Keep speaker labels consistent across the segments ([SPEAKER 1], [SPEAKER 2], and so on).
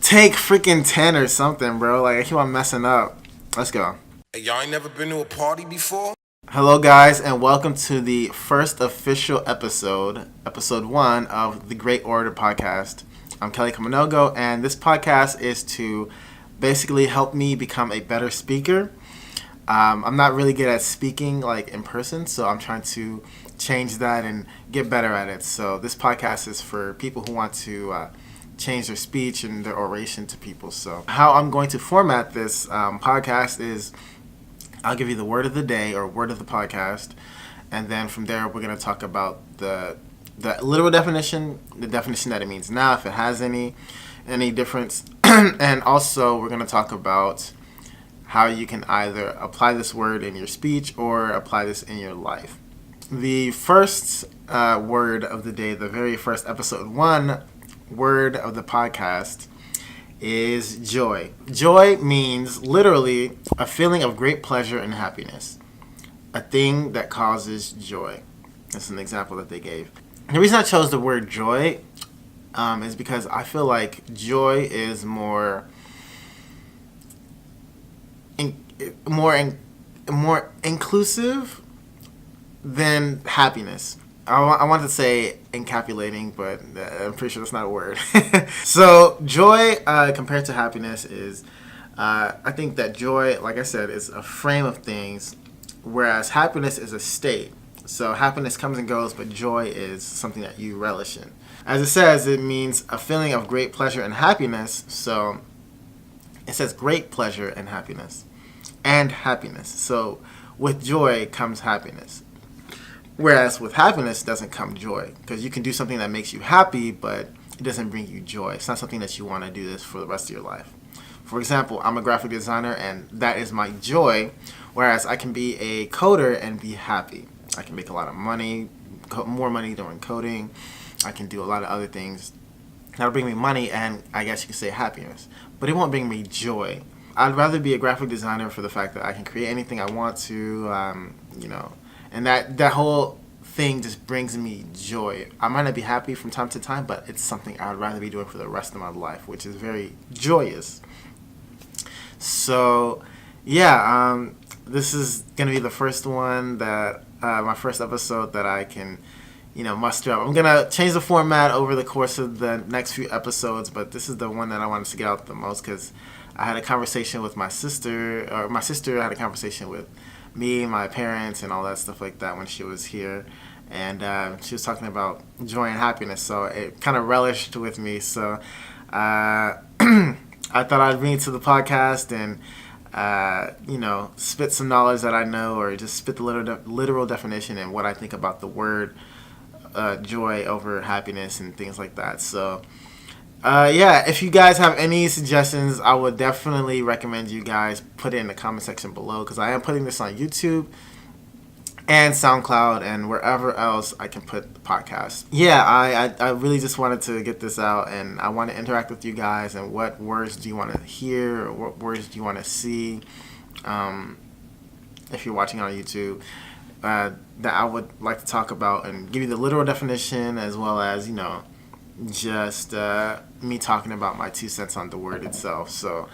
[SPEAKER 1] take freaking 10 or something, bro. Like, I keep on messing up. Let's go.
[SPEAKER 2] Hey, y'all ain't never been to a party before?
[SPEAKER 1] Hello, guys, and welcome to the first official episode 1 of the Great Orator Podcast. I'm Kelly Kamanogo, and this podcast is to basically help me become a better speaker. I'm not really good at speaking like in person, so I'm trying to change that and get better at it. So this podcast is for people who want to change their speech and their oration to people. So how I'm going to format this podcast is I'll give you the word of the day or word of the podcast, and then from there we're going to talk about the literal definition, the definition that it means now, if it has any difference, and also we're going to talk about how you can either apply this word in your speech or apply this in your life. The first word of the day, the very first episode 1 word of the podcast is joy. Joy means literally a feeling of great pleasure and happiness. A thing that causes joy. That's an example that they gave. The reason I chose the word joy is because I feel like joy is more inclusive than happiness. I wanted to say encapsulating, but I'm pretty sure that's not a word. So joy compared to happiness is, I think that joy, like I said, is a frame of things, whereas happiness is a state. So happiness comes and goes, but joy is something that you relish in. As it says, it means a feeling of great pleasure and happiness. So it says great pleasure and happiness. And happiness. So with joy comes happiness. Whereas with happiness doesn't come joy, because you can do something that makes you happy, but it doesn't bring you joy. It's not something that you want to do this for the rest of your life. For example, I'm a graphic designer, and that is my joy, whereas I can be a coder and be happy. I can make a lot of money, more money doing coding. I can do a lot of other things that'll bring me money, and I guess you could say happiness, but it won't bring me joy. I'd rather be a graphic designer for the fact that I can create anything I want to, and that whole thing just brings me joy. I might not be happy from time to time, but it's something I'd rather be doing for the rest of my life, which is very joyous. So, yeah, this is going to be the first one that, my first episode that I can, muster up. I'm going to change the format over the course of the next few episodes, but this is the one that I wanted to get out the most because I had a conversation with my sister had a conversation with me, my parents, and all that stuff like that when she was here. And she was talking about joy and happiness, so it kind of relished with me. So I thought I'd bring it to the podcast and, spit some knowledge that I know, or just spit the literal definition and what I think about the word joy over happiness and things like that. So if you guys have any suggestions, I would definitely recommend you guys put it in the comment section below, because I am putting this on YouTube and Soundcloud and wherever else I can put the podcast. Yeah, I really just wanted to get this out, and I want to interact with you guys, and what words do you want to hear, or what words do you want to see, if you're watching on YouTube, that I would like to talk about and give you the literal definition, as well as, just me talking about my 2 cents on the word itself. So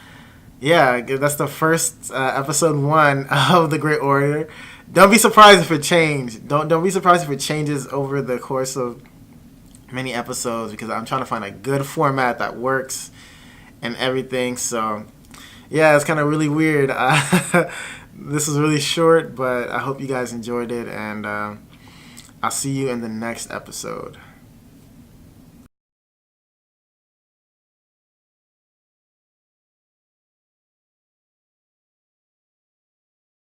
[SPEAKER 1] yeah, that's the first episode 1 of the Great Orator. Don't be surprised if it changes. Don't be surprised if it changes over the course of many episodes, because I'm trying to find a good format that works and everything. So yeah, it's kind of really weird. This was really short, but I hope you guys enjoyed it, and I'll see you in the next episode.